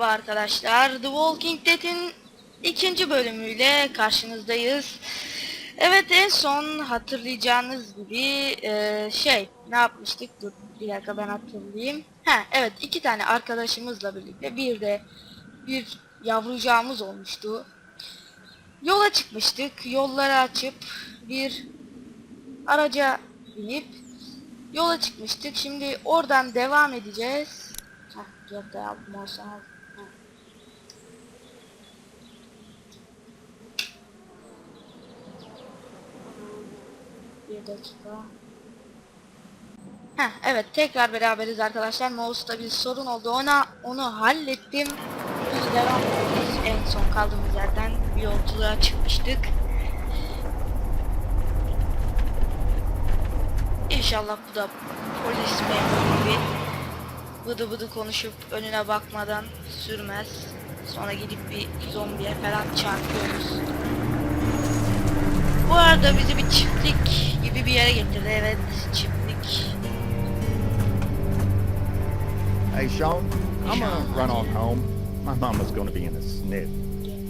Merhaba arkadaşlar, The Walking Dead'in ikinci bölümüyle karşınızdayız. Evet, en son hatırlayacağınız gibi ne yapmıştık? Dur bir dakika, ben hatırlayayım. Evet, iki tane arkadaşımızla birlikte bir de bir yavrucağımız olmuştu. Yola çıkmıştık, yolları açıp bir araca binip yola çıkmıştık. Şimdi oradan devam edeceğiz. Bir dakika. Evet, tekrar beraberiz arkadaşlar. Mouse'da bir sorun oldu. Onu hallettim. Biz devam ediyoruz. En son kaldığımız yerden bir yolculuğa çıkmıştık. İnşallah bu da polis memuru gibi bıdı bıdı konuşup önüne bakmadan sürmez. Sonra gidip bir zombiye falan çarpıyoruz. Bu arada bizi bir çiftlik gibi bir yere getirdi. Evet, çiftlik. Hey Sean, I'm gonna run on home. My mama's gonna be in a snit.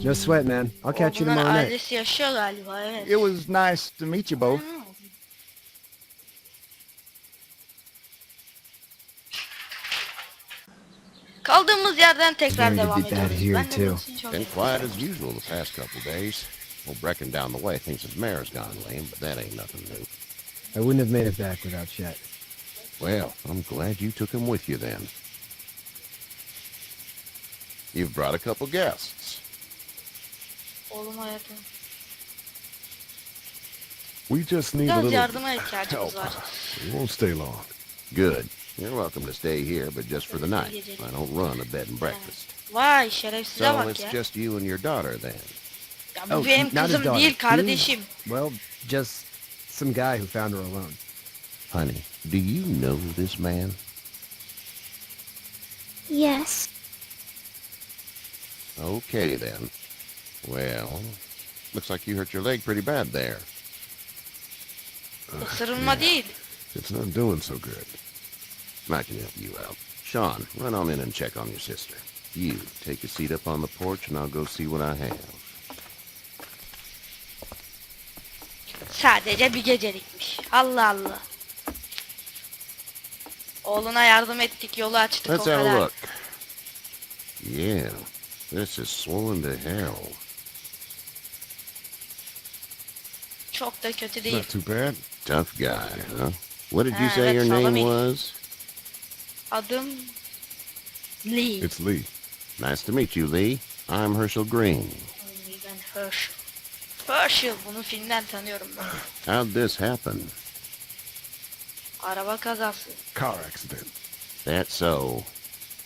No sweat, man. I'll catch you Bunların tomorrow night. ailesi yaşıyor galiba, evet. It was nice to meet you both. Kaldığımız yerden tekrar Going to devam be bad ediyoruz. here, Ben de too. bunun için çok Been quiet as usual the past couple days. Well, breaking down the way thinks his mare's gone lame, but that ain't nothing new. I wouldn't have made it back without Chet. Well, I'm glad you took him with you then. You've brought a couple guests. oğlum hayatım. We just need a Biraz little yardıma ihtiyacımız help. var. We won't stay long. Good. You're welcome to stay here, but just for the night. I don't run a bed and breakfast. Vay şerefsize So bak it's ya. just you and your daughter then. Ya bu Oh, benim not his kızım daughter. değil, kardeşim. Well, just some guy who found her alone. Honey, do you know this man? Yes. Okay then. Well, looks like you hurt your leg pretty bad there. Isırılma değil. It's not doing so good. I can help you out. Sean, run on in and check on your sister. You, take a seat up on the porch and I'll go see what I have. Sadece bir gecelikmiş. Allah Allah. Oğluna yardım ettik, yolu açtık, Let's o have a kadar. look. Yeah, this is swollen to hell. Çok da kötü değil. Not too bad. Tough guy, huh? What did you Ah, say that's your name Solomon. was? Adım Lee. It's Lee. Nice to meet you, Lee. I'm Herschel Green. Ben Herschel. Herschel, bunu filmden tanıyorum ben. How'd this happen? Araba kazası. Car accident. That's so.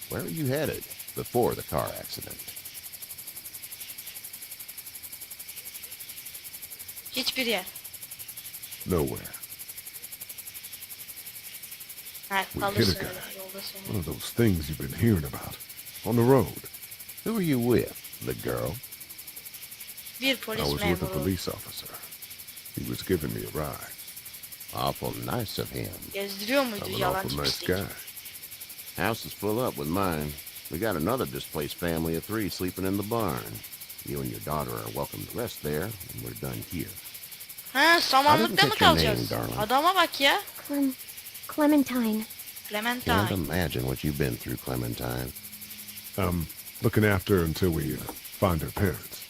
Where are you headed before the car accident? Hiçbir yer. Nowhere. Ha, We kalı hit a söyle, guy. yolda söyle. One of those things you've been hearing about. On the road. Who are you with? The girl? Bir I polis was with a memuru. police officer. He was giving me a ride. Awful nice of him. Gezdiriyor muydu I'm an yalancı awful nice pislik? guy. House is full up with mine. We got another displaced family of 3 sleeping in the barn. You and your daughter are welcome to rest there, and we're done here. Ha, I samanlıkta didn't mı catch your name, kalacağız? darling. Adama bak ya. Clementine. Clementine. Can't imagine what you've been through, Clementine. I'm looking after her until we find her parents.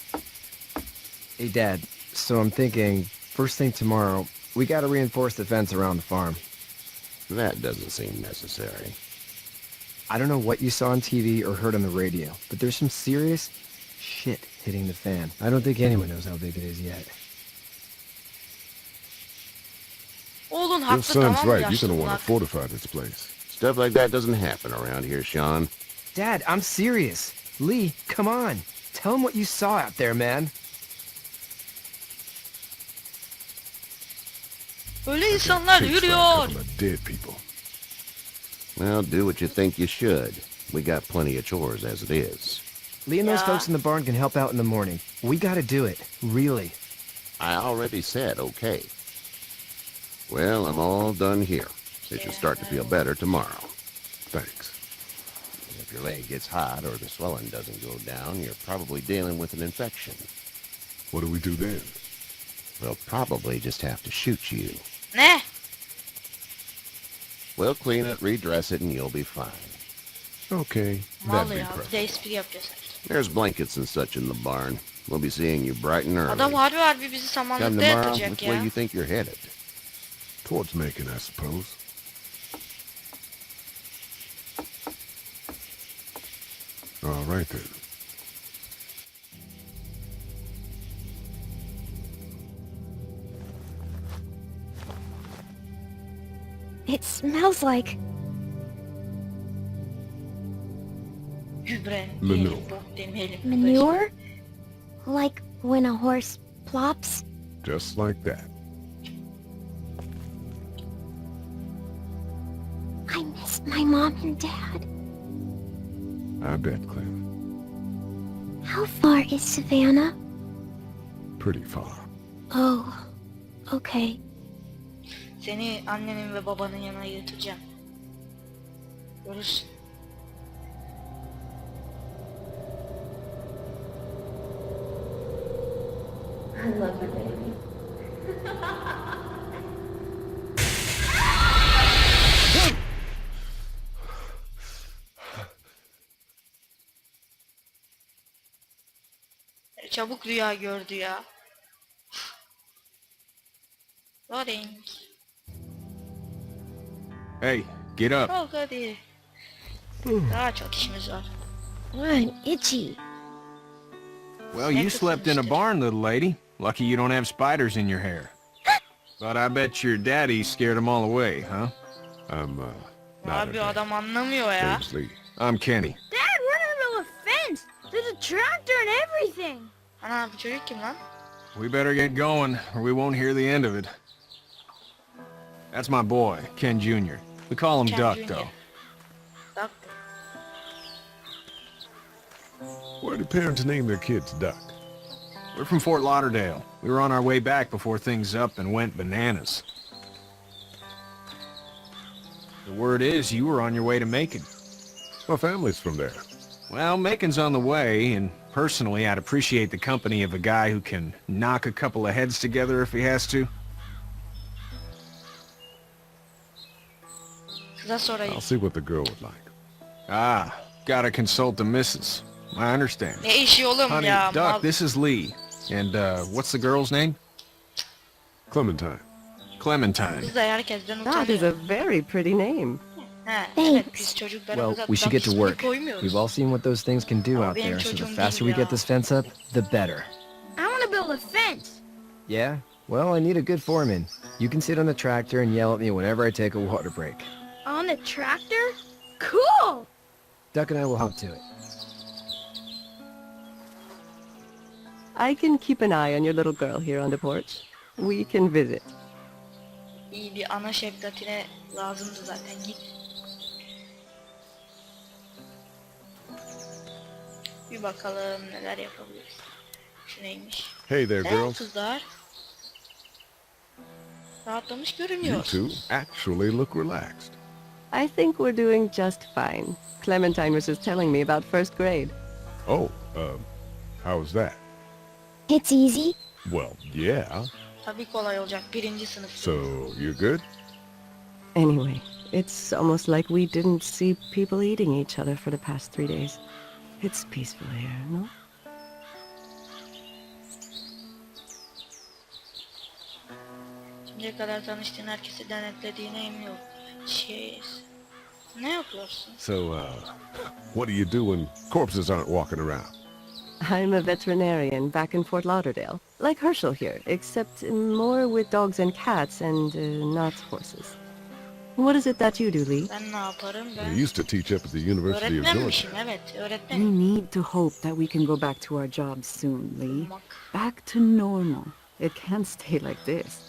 Hey, Dad. So I'm thinking, first thing tomorrow, we gotta reinforce the fence around the farm. That doesn't seem necessary. I don't know what you saw on TV or heard on the radio, but there's some serious shit hitting the fan. I don't think anyone knows how big it is yet. Oğlun Your haklı, son's tamam mı right. You're yaşlı gonna want bunak? to fortify this place. Stuff like that doesn't happen around here, Sean. Dad, I'm serious. Lee, come on. Tell him what you saw out there, man. Öyle insanlar Chased by a yürüyor. couple of dead people. Well, do what you think you should. We got plenty of chores as it is. Lee and those Yeah. folks in the barn can help out in the morning. We gotta do it. Really. I already said okay. Well, I'm all done here. It should start to feel better tomorrow. Thanks. If your leg gets hot or the swelling doesn't go down, you're probably dealing with an infection. What do we do then? We'll probably just have to shoot you. Ne? We'll clean it, redress it, and you'll be fine. Okay, Mal that'd be ya. Bir de perfect. espri yapıyor sanki. There's blankets and such in the barn. We'll be seeing you bright and early. Adam harbi bizi Come samanlıkta tomorrow, yatacak which way ya. you think you're headed? Towards Macon, I suppose. All right then. It smells like Gübre. Manure. Diyelim, bok demeyelim. manure? Like when a horse plops? Just like that. I miss my mom and dad. I bet, Clem. How far is Savannah? Pretty far. Oh, okay. Seni annenin ve babanın yanına götüreceğim. Görürsün. Çabuk rüya gördü ya. Loading. Hey, get up. Kalk hadi. Daha çok işimiz var. I'm itchy. Well, you slept in a barn, little lady. Lucky you don't have spiders in your hair. But I bet your daddy scared them all away, huh? I'm, not Abi adam anlamıyor ya. James Lee. I'm Kenny. Dad, we're in the middle of a fence. There's a tractor and everything. Ana bu çocuk kim lan? We better get going, or we won't hear the end of it. That's my boy, Ken Jr. We call him Ken Duck, Jr.. though. Bak. Why do parents name their kids Duck? We're from Fort Lauderdale. We were on our way back before things up and went bananas. The word is you were on your way to Macon. My family's from there. Well, Macon's on the way, and personally, I'd appreciate the company of a guy who can knock a couple of heads together if he has to. Kıza sorayım. I'll see what the girl would like. Ah, gotta consult the missus. I understand. Ne işi oğlum Honey, ya? Duck, Mal. this is Lee. And, what's the girl's name? Clementine. Clementine. Kız da herkesten That is a utanıyor. very pretty name. He, evet Thanks. biz çocuklarımıza Well, we should get to ismini work. koymuyoruz. We've all seen what those things can do Ama out benim there, so the çocuğum faster değil we get ya. this fence up, the better. I want to build a fence. Yeah? Well, I need a good foreman. You can sit on the tractor and yell at me whenever I take a water break. On the tractor? Cool! Duck and I will hop to it. I can keep an eye on your little girl here on the porch. We can visit. İyi bir ana şefkatine lazımdı zaten. Git. Bir bakalım neler yapabiliriz. Şu neymiş? Hey there, Evet girls. kızlar. Rahatlamış You görünüyor. two actually look relaxed. I think we're doing just fine. Clementine was just telling me about first grade. Oh, how's that? It's easy. Well, yeah. Tabii kolay olacak. Birinci sınıf. So, you good? Anyway, it's almost like we didn't see people eating each other for the past 3 days. It's peaceful here, no? Şimdiye kadar tanıştığın herkesi denetlediğine emin ol. Ne yapıyorsun? So, what do you do when corpses aren't walking around? I'm a veterinarian back in Fort Lauderdale, like Herschel here, except more with dogs and cats and not horses. What is it that you do, Lee? Ben ne yaparım? I Ben used to teach up at the University of Georgia. öğretmenmişim, evet. We Öğretmenim. need to hope that we can go back to our jobs soon, Lee. Bak. Back to normal. It can't stay like this.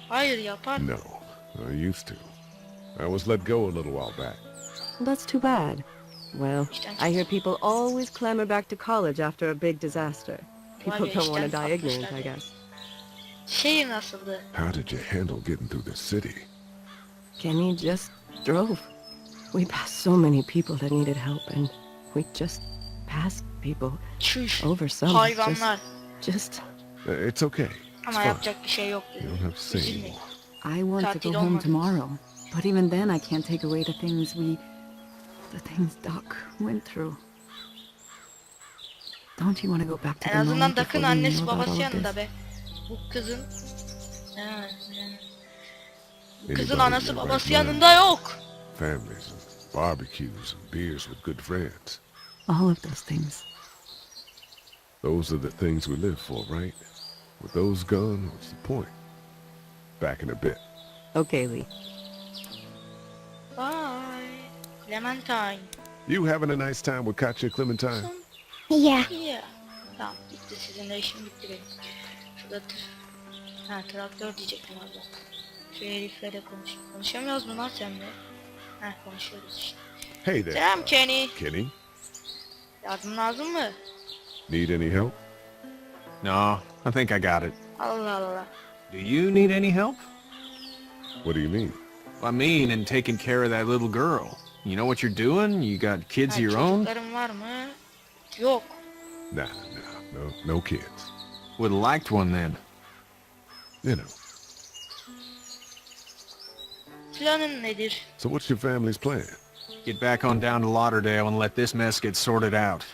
Hayır yapar. No, I used to. I was let go a little while back. That's too bad. Well, I hear people always clamor back to college after a big disaster. People Vay be, don't want to işten die ignorant, atmışlar I ya. guess. Şehir nasıldı? How did you handle getting through the city? Kenny just drove. We passed so many people that needed help, and we just passed people Çüş. over some. Hayvanlar. Just. It's okay. It's Ama fine. yapacak bir şey yok You dedim. don't have to say Üzülmeyin. anymore. I want to Tatil go home olmaz. tomorrow, but even then I can't take away the things Doc went through. Don't you want to go back to En the azından moment Duck'ın before we annesi know about babası all of yanında this? be. Bu kızın... Ha, bu Anybody kızın in anası their babası right mind? yanında yok. Families and barbecues and beers with good friends. All of those things. Those are the things we live for, right? With those gone, what's the point? Back in a bit. Okay, Lee. Bye. Clementine. You having a nice time with Katya Clementine? Yeah. Yeah. Tamam bitti, sizin de işim bitti benim. Şurada traktör diyecektim orada. Şu herifle de konuşamıyoruz mu lan senle? Konuşuyoruz işte. Hey there. Selam Kenny. Kenny, Yardım lazım mı? need any help? No, I think I got it. Allah Allah. Do you need any help? What do you mean? I mean, in taking care of that little girl. You know what you're doing? You got kids of your own? Çocukların var mı? Yok. Nah, no kids. Would have liked one then. You know. Planın nedir? So what's your family's plan? Get back on down to Lauderdale and let this mess get sorted out.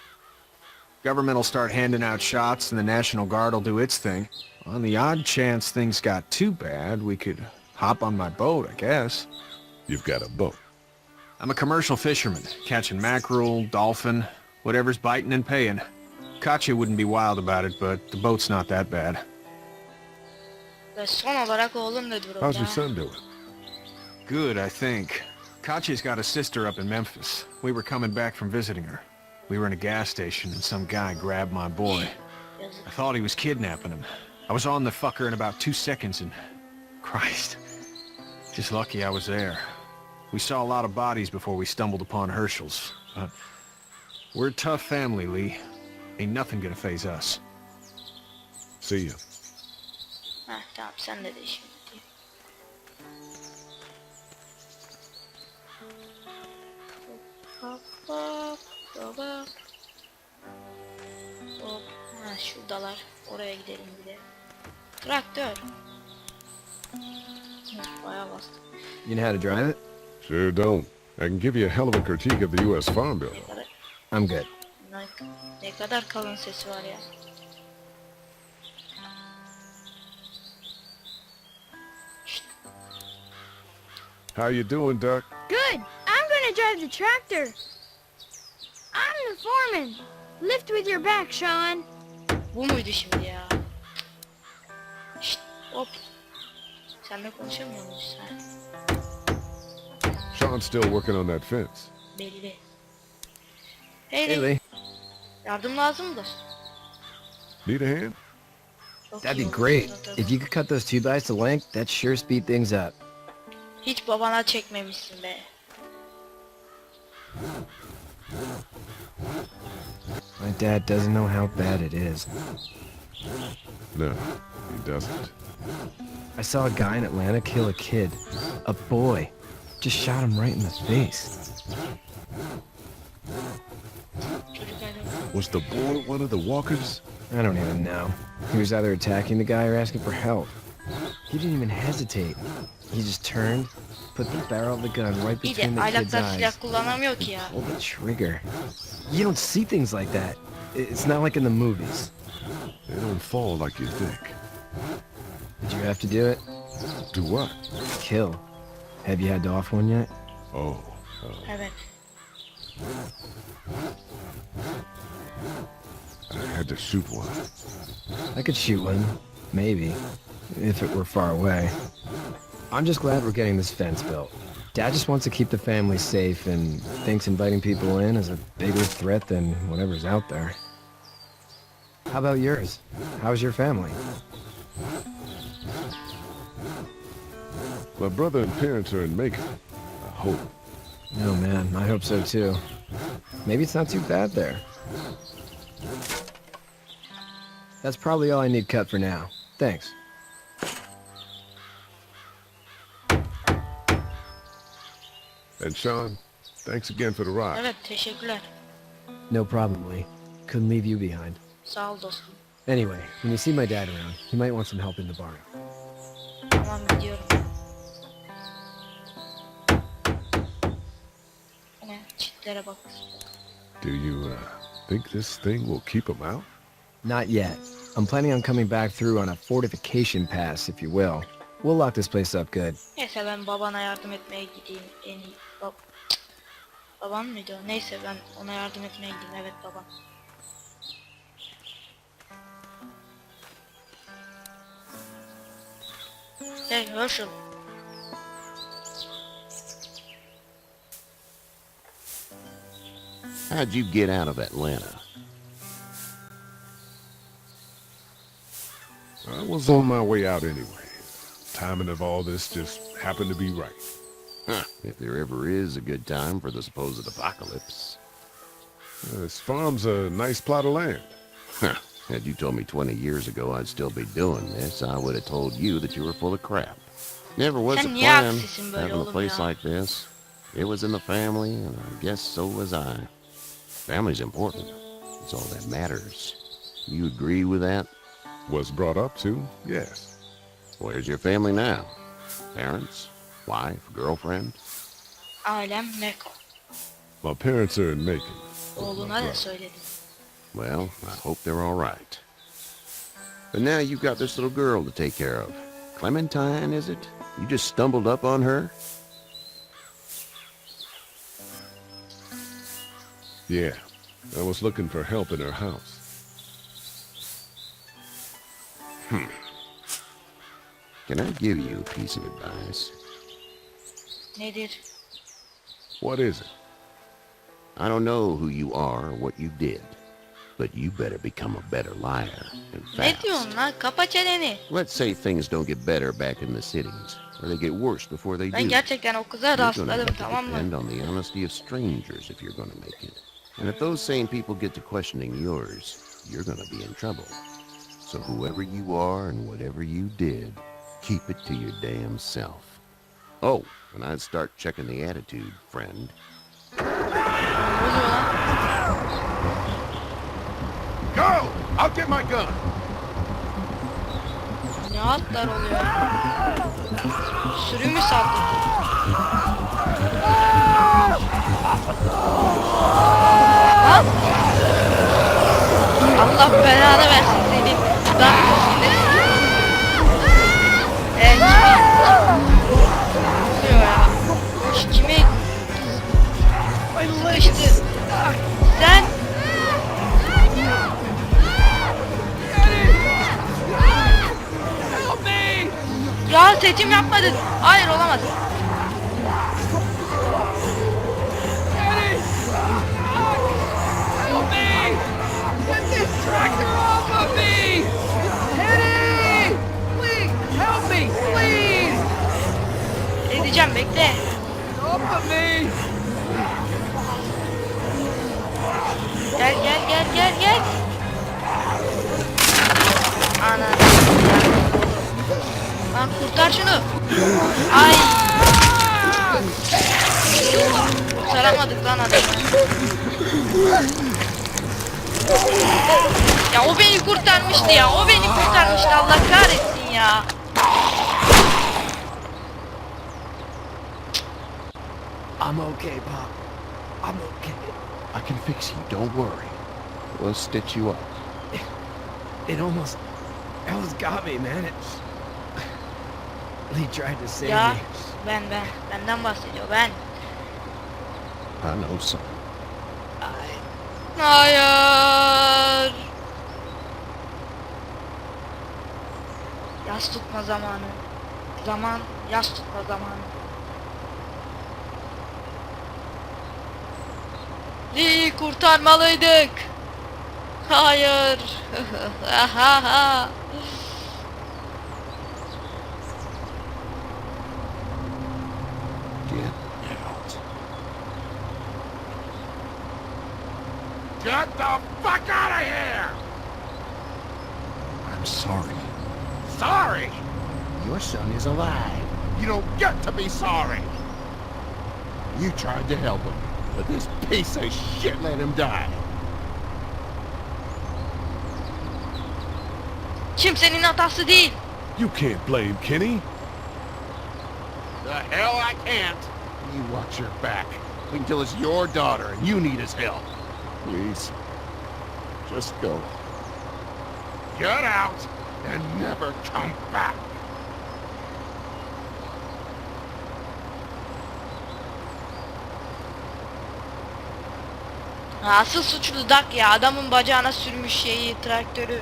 Government will start handing out shots and the National Guard will do its thing. On the odd chance things got too bad, we could hop on my boat, I guess. You've got a boat. I'm a commercial fisherman, catching mackerel, dolphin, whatever's biting and paying. Katya wouldn't be wild about it, but the boat's not that bad. Ve son olarak oğlum ne durumda? How's your son doing? Good, I think. Katya's got a sister up in Memphis. We were coming back from visiting her. We were in a gas station and some guy grabbed my boy. Yazık. I thought he was kidnapping him. I was on the fucker in about 2 seconds and... Christ. Just lucky I was there. We saw a lot of bodies before we stumbled upon Herschel's. But we're a tough family, Lee. Ain't nothing gonna faze us. See ya. Tamam senle de işim bitti. Hop hop hop hop. Hop. Şuradalar. Oraya gidelim bir de. Traktör. Bayağı bastım. You know how to drive it? Sure don't. I can give you a hell of a critique of the U.S. Farm Bill. Ne kadar, I'm good. ne kadar kalın sesi var ya. How you doing, Duck? Good. I'm gonna drive the tractor. I'm the foreman. Lift with your back, Sean. Bu muydu şimdi ya? Şşt, hop. Seninle konuşamıyor muyuz? Sean's still working on that fence. Belli. Hey, Hey, Lee. yardım lazımdır. Need a hand? Çok That'd iyi be olur great. aslında. If you could cut those 2 guys to length, that'd sure speed things up. Hiç babana çekmemişsin be. My dad doesn't know how bad it is. No, he doesn't. I saw a guy in Atlanta kill a kid. A boy. Just shot him right in the face. Çocuk hani Was the boy one of the walkers? I don't even know. He was either attacking the guy or asking for help. He didn't even hesitate. He just turned, put the barrel of the gun right iyi between de the kid's aylaklar silah eyes, kullanamıyor ki ya. pulled the trigger. You don't see things like that. It's not like in the movies. They don't fall like you think. Did you have to do it? Do what? Kill. Have you had to off one yet? Oh, Evet. I had to shoot one. I could shoot one. Maybe. If it were far away. I'm just glad we're getting this fence built. Dad just wants to keep the family safe and thinks inviting people in is a bigger threat than whatever's out there. How about yours? How's your family? My brother and parents are in Macon. I hope. Oh man, I hope so too. Maybe it's not too bad there. That's probably all I need cut for now. Thanks. And Sean, Thanks again for the ride. Evet, teşekkürler. No problem, Lee. Couldn't leave you behind. Sağ ol dostum. Anyway, when you see my dad around, he might want some help in the barn. Tamam, gidiyorum. Ne? Çitlere bak. Do you think this thing will keep him out? Not yet. I'm planning on coming back through on a fortification pass, if you will. We'll lock this place up good. Neyse ben babana yardım etmeye gideyim. En iyi. Baban mıydı o? Neyse ben ona yardım etmeye gideyim. Evet, babam. Hey Herschel. How'd you get out of Atlanta? I was on my way out anyway. Timing of all this just happened to be right. Huh, if there ever is a good time for the supposed apocalypse. This farm's a nice plot of land. Huh, had you told me 20 years ago I'd still be doing this, I would have told you that you were full of crap. Never was a Sen niye plan aksisin böyle having a oğlum place ya? like this. It was in the family, and I guess so was I. Family's important. It's all that matters. You agree with that? Was brought up to, yes. Where's your family now? Parents? Wife? Girlfriend? Ailem Meko. My parents are in Macon. Oğluna da söyledim. Well, I hope they're all right. But now you've got this little girl to take care of. Clementine, is it? You just stumbled up on her? Yeah, I was looking for help in her house. Can I give you a piece of advice? Nedir? What is it? I don't know who you are or what you did, but you better become a better liar and Ne fast. diyorsun lan? Kapa çeneni. Let's say things don't get better back in the cities, or they get worse before they Ben do. gerçekten o kıza You're gonna rastladım, have to tamam mı? depend on the honesty of strangers if you're gonna make it. And if those same people get to questioning yours, you're gonna be in trouble. So whoever you are and whatever you did, keep it to your damn self. Oh, and I'd start checking the attitude, friend. Ne oluyor lan? Go! I'll get my gun! Ne atlar oluyor? Sürü mü saldırdı? Lan! Allah belanı versin seni. Buradan gidelim. Oluyor ya. Kime? Sıkıştı. Sen ya seçim yapmadın. Hayır, olamaz. Edeceğim, bekle. Gel gel gel gel gel. Ana. Lan kurtar şunu. Ay. Kurtaramadık lan adamı. Ya o beni kurtarmıştı ya. O beni kurtarmıştı. Allah kahretsin ya. I'm okay, Pop. I'm okay. I can fix you, don't worry. We'll stitch you up. It almost got me, man. Lee tried to save Ya me. benden bahsediyor, ben. I know some. Hayır. Yas tutma zamanı. Zaman yas tutma zamanı. Lee'yi kurtarmalıydık. Hayır. Get out. Get the fuck out of here! I'm sorry. Sorry? Your son is alive. You don't get to be sorry. You tried to help him. But this piece of shit let him die. Kimsenin hatası değil. You can't blame Kenny. The hell I can't. You watch your back. Wait until it's your daughter and you need his help. Please. Just go. Get out and never come back. Asıl suçlu Duck ya. Adamın bacağına sürmüş şeyi, traktörü.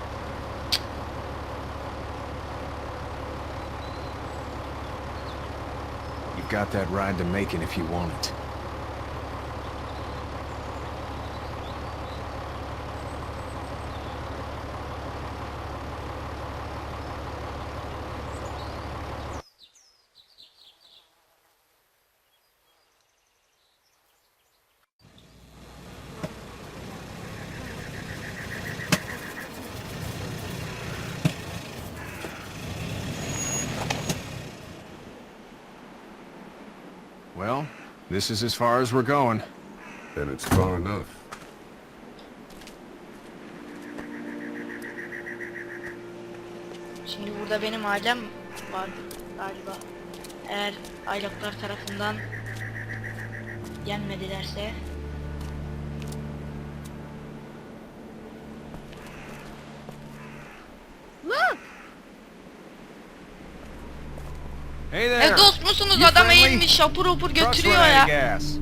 You've got that ride to Macon if you want it. Well, this is as far as we're going. And it's far enough. Şimdi burada benim ailem var galiba. Eğer aylaklar tarafından yenmedilerse. Look! Hey there. Dost musunuz? You Adam friendly? eğilmiş şapur hopur Truck's götürüyor running out ya. of gas.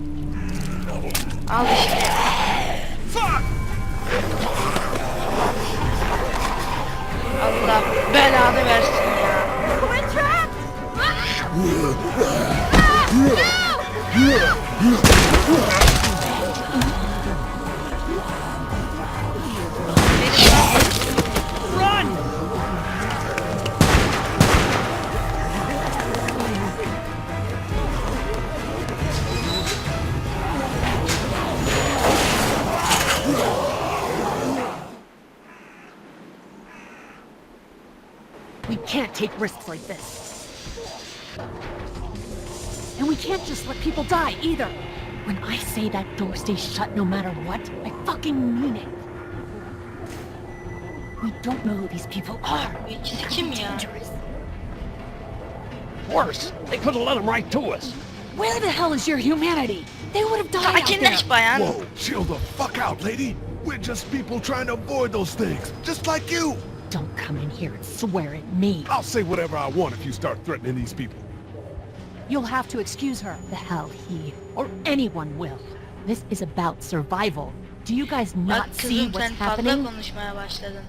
Al işte. Fuck! Allah belanı versin ya. We're trapped! We can't take risks like this. And we can't just let people die, either. When I say that door stays shut no matter what, I fucking mean it. We don't know who these people are. İkisi kim ya? Worse, they could have let him right to us. Where the hell is your humanity? They would have died out there. Sakinleş bayan. Whoa, chill the fuck out, lady. We're just people trying to avoid those things, just like you. Don't come in here and swear at me. I'll say whatever I want if you start threatening these people. You'll have to excuse her. The hell he or anyone will. This is about survival. Do you guys not Bak see kızım what's sen fazla happening? konuşmaya başladın.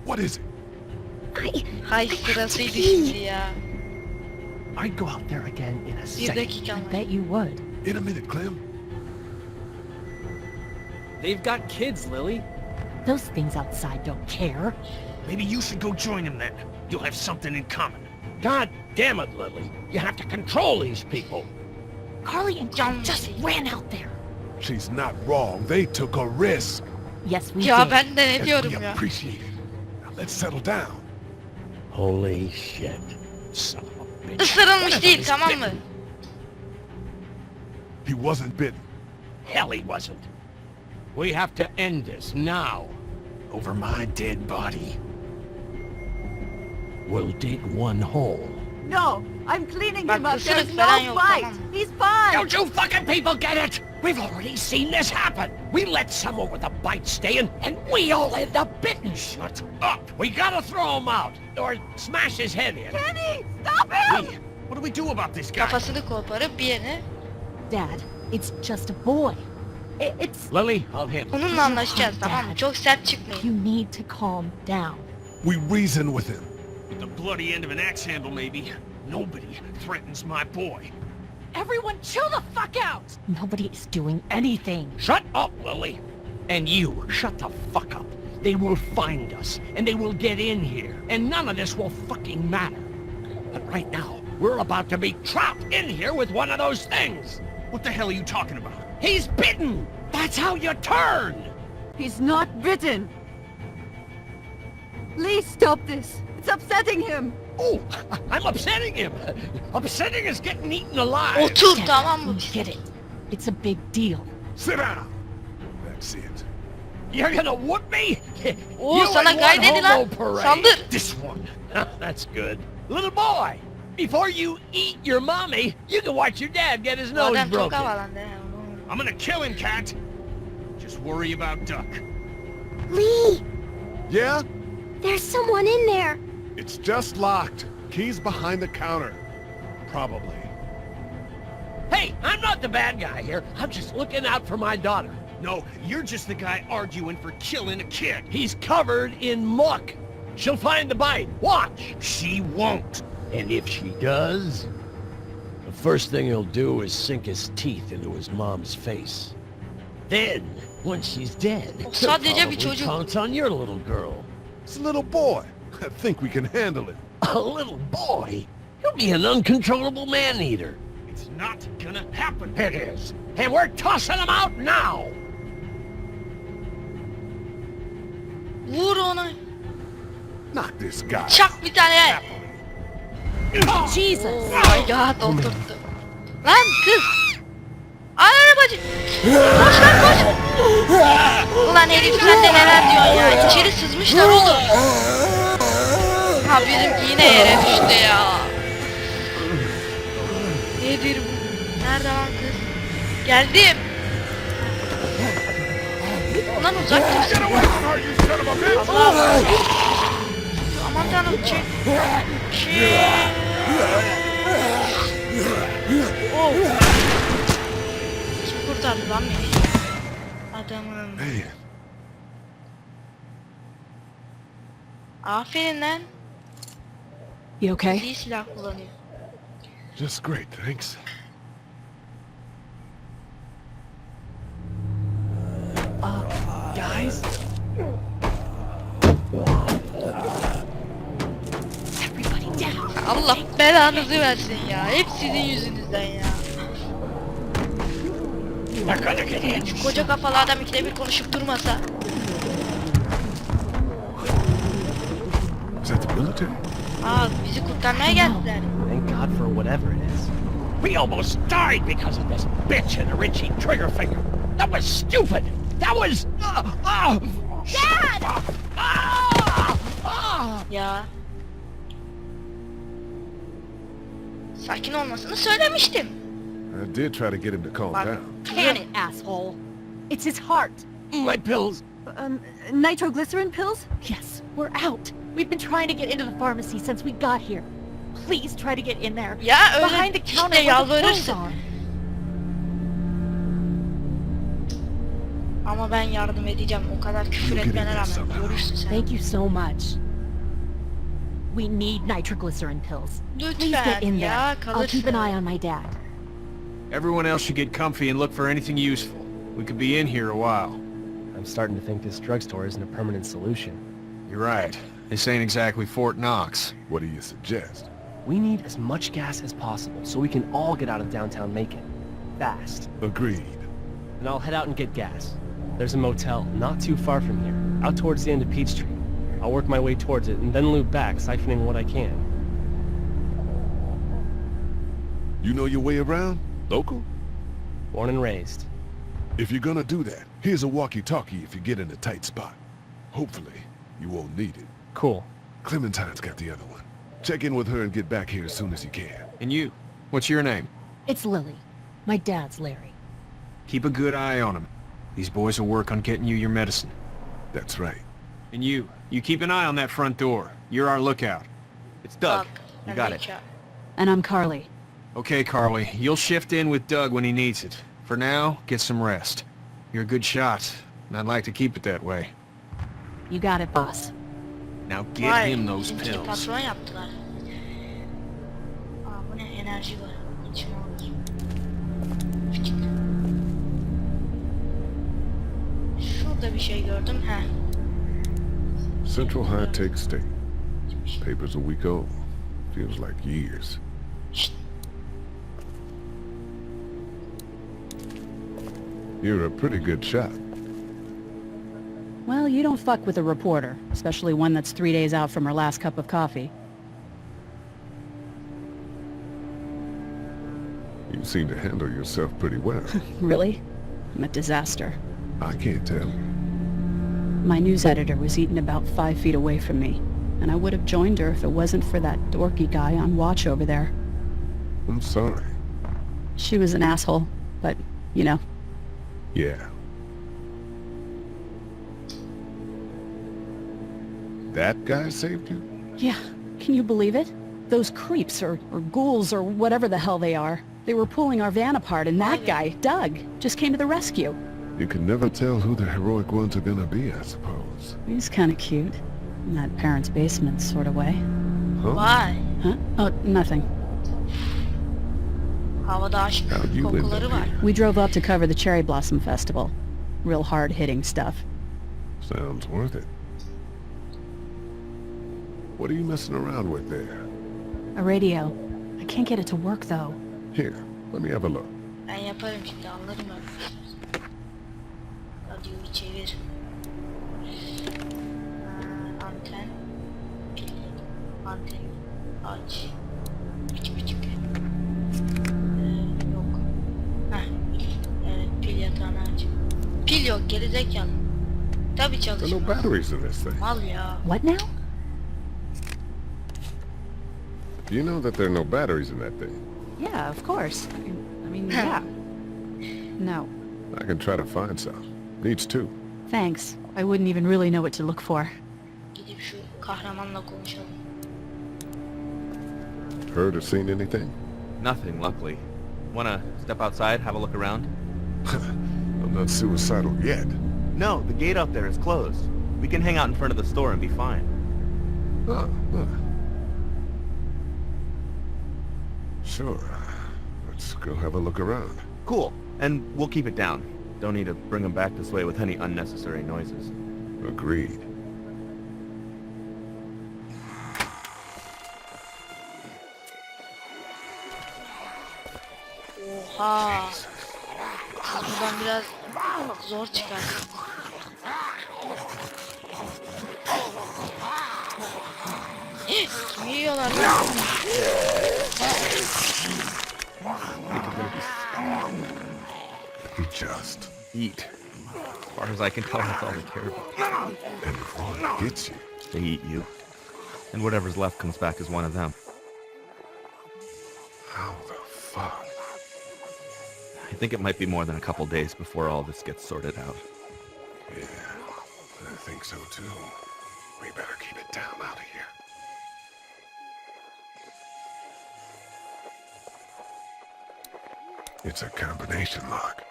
What is it? Hay sırasıydı şimdi ya. I'd go out there again in a Bir second. dakika I var. bet you would. In a minute, Clem. They've got kids, Lily. Those things outside don't care. Maybe you should go join them then. You'll have something in common. God damn it, Lily. You have to control these people. Carly and John just ran out there. She's not wrong. They took a risk. Yes, we Ya did. ben de ne And diyorum we ya. appreciate it. Now let's settle down. Holy shit. Son of a bitch. Isırılmış değil tamam mı? He wasn't bitten. Hell he wasn't. We have to end this now. Over my dead body. We'll dig one hole. No, I'm cleaning Bak him up. ısırık There's falan no yok fight. tamam mı? He's fine. Don't you fucking people get it? We've already seen this happen. We let someone with a bite stay in, and we all end up bitten. Shut up. We gotta throw him out, or smash his head in. Kenny, stop him! Hey, what do we do about this guy? Kafasını koparıp bir yerine. Dad, it's just a boy. It's... Lily, I'll handle it. Onunla anlaşacağız tamam mı? Çok sert çıkmayın. You need to calm down. We reason with him. With the bloody end of an axe handle, maybe. Nobody threatens my boy. Everyone chill the fuck out! Nobody is doing anything. Shut up, Lily. And you, shut the fuck up. They will find us, and they will get in here, and none of this will fucking matter. But right now, we're about to be trapped in here with one of those things. What the hell are you talking about? He's bitten! That's how you turn! He's not bitten. Please stop this. It's upsetting him. Oh, I'm upsetting him. Upsetting is getting eaten alive. Otur tamam mı? Get it. It's a big deal. Sit down. That's it. You're gonna whoop me? Oo You sana and gay one dedi lan. homo parade. Saldır. This one. That's good. Little boy, before you eat your mommy, you can watch your dad get his Bu nose adam çok broken. havalandı. I'm gonna kill him, Cat. Just worry about Duck. Lee! Yeah? There's someone in there! It's just locked. Key's behind the counter. Probably. Hey, I'm not the bad guy here. I'm just looking out for my daughter. No, you're just the guy arguing for killing a kid. He's covered in muck. She'll find the bite. Watch. She won't. And if she does, the first thing he'll do is sink his teeth into his mom's face. Then, once she's dead, he'll sadece bir probably çocuk. pounce on your little girl. It's a little boy. I think we can handle it. A little boy? He'll be an uncontrollable man-eater. It's not gonna happen. It is. And we're tossing him out now! Vur onu. Knock this guy. Çak bir tane. Jesus! Oh my god oturttu. Lan kız. Ananı bacı. Koş lan koş. Ulan herif sen de neler diyorsun ya. İçeri sızmışlar oğlum. Ha bizimki yine yere düştü ya. Nedir bu? Nerede lan kız? Geldim. Lan uzak dursun. Allah. Aman tanrım çek. Oh. Kim kurtardı lan beni? Adamım. Man, Aferin lan. You okay? İyi silah kullanıyor. just great, thanks. Guys? Everybody down! Allah belanızı versin ya. Hep sizin yüzünüzden ya. They're gonna get in. Şu koca kafalı adam ikide bir konuşup durmasa. Is that the military? Aa bizi kurtarmaya geldiler. Thank God for whatever it is. We almost died because of this bitch and the Richie trigger finger. That was stupid. That was... Dad! Ya. Sakin olmasını söylemiştim. I did try to get him to calm Bak. down. Can it, asshole? It's his heart. My pills. Nitroglycerin pills? Yes, we're out. We've been trying to get into the pharmacy since we got here. Please try to get in there. Ya öyle Behind the counter işte where the pills yalvarırsın. are. Ama ben yardım edeceğim o kadar küfür You'll get etmene in there rağmen. somehow. Görürsün sen. Thank you so much. We need nitroglycerin pills. Please Lütfen get in ya there. I'll keep an eye kalırsın. on my dad. Everyone else should get comfy and look for anything useful. We could be in here a while. I'm starting to think this drugstore isn't a permanent solution. You're right. This ain't exactly Fort Knox. What do you suggest? We need as much gas as possible so we can all get out of downtown Macon. Fast. Agreed. And I'll head out and get gas. There's a motel not too far from here, out towards the end of Peachtree. I'll work my way towards it and then loop back, siphoning what I can. You know your way around? Local? Born and raised. If you're gonna do that, here's a walkie-talkie if you get in a tight spot. Hopefully, you won't need it. Cool. Clementine's got the other one. Check in with her and get back here as soon as you can. And you? What's your name? It's Lily. My dad's Larry. Keep a good eye on him. These boys will work on getting you your medicine. That's right. And you keep an eye on that front door. You're our lookout. It's Doug. Bak, You got ben it. de- And I'm Carly. Okay, Carly. You'll shift in with Doug when he needs it. For now, get some rest. You're a good shot, and I'd like to keep it that way. You got it, boss. Now get Vay, him those bizimkini pills. patron yaptılar. Aa bu ne enerji var. İçine alır. Şurada bir şey gördüm. Heh. Central High Tech State. Paper's a week old. Feels like years. You're a pretty good shot. Well, you don't fuck with a reporter, especially one that's 3 days out from her last cup of coffee. You You seem to handle yourself pretty well. Really? I'm a disaster. I can't tell. My news editor was eaten about 5 feet away from me, and I would have joined her if it wasn't for that dorky guy on watch over there. I'm sorry. She was an asshole, but, you know. Yeah. That guy saved you? Yeah, can you believe it? Those creeps, or ghouls, or whatever the hell they are. They were pulling our van apart, and that guy, Doug, just came to the rescue. You can never tell who the heroic ones are gonna be, I suppose. He's kinda cute. In that parents' basement sort of way. Huh? Vay. Huh? Oh, nothing. Havada aşk How'd you end kokuları up var. here? We drove up to cover the Cherry Blossom Festival. Real hard-hitting stuff. Sounds worth it. What are you messing around with there? A radio. I can't get it to work, though. Here, let me have a look. Ben yaparım şimdi, anlarım arkadaşlar. Radyoyu çevir. Anten. Pil. Anteni aç. Küçük küçük. Yok. Heh. Evet, pil yatağını aç. Pil yok, gerizekalı. Tabii There are no çalışmaz. batteries in this thing. Mal ya. What now? Do you know that there are no batteries in that thing? Yeah, of course. I mean, yeah. No. I can try to find some. Needs two. Thanks. I wouldn't even really know what to look for. Gidip şu kahramanla konuşalım. Heard or seen anything? Nothing, luckily. Wanna step outside, have a look around? I'm not suicidal yet. No, the gate out there is closed. We can hang out in front of the store and be fine. Huh. Sure. Let's go have a look around. Cool. And we'll keep it down. Don't need to bring them back this way with any unnecessary noises. Agreed. Oha. Buradan biraz zor çıkar. Kimi yiyorlar lan? Just Eat. As far as I can tell, that's all they care about. and if one gets you. They eat you. And whatever's left comes back as one of them. How the fuck? I think it might be more than a couple days before all this gets sorted out. Yeah, I think so too. We better keep it down out of here. It's a combination lock.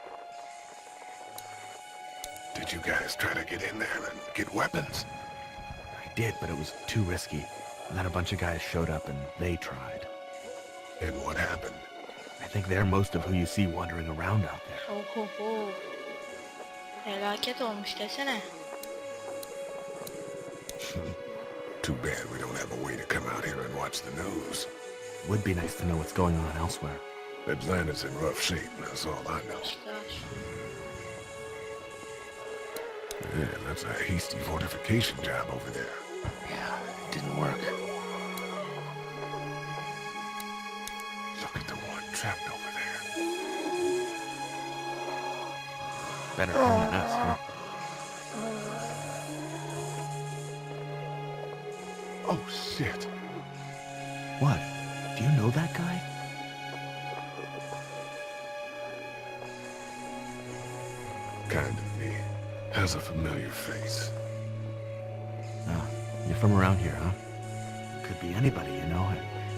Did you guys try to get in there and get weapons? I did, but it was too risky. And then a bunch of guys showed up and they tried. And what happened? I think they're most of who you see wandering around out there. Ohoho. Felaket olmuş desene. Too bad we don't have a way to come out here and watch the news. Would be nice to know what's going on elsewhere. Atlanta's in rough shape, that's all I know. Yeah, that's a hasty fortification job over there. Yeah, it didn't work. Look at the one trapped over there. Better him than us, huh? Oh, shit. What? Do you know that guy? Kind of me. Has a familiar face. Oh, you're from around here, huh? Could be anybody, you know.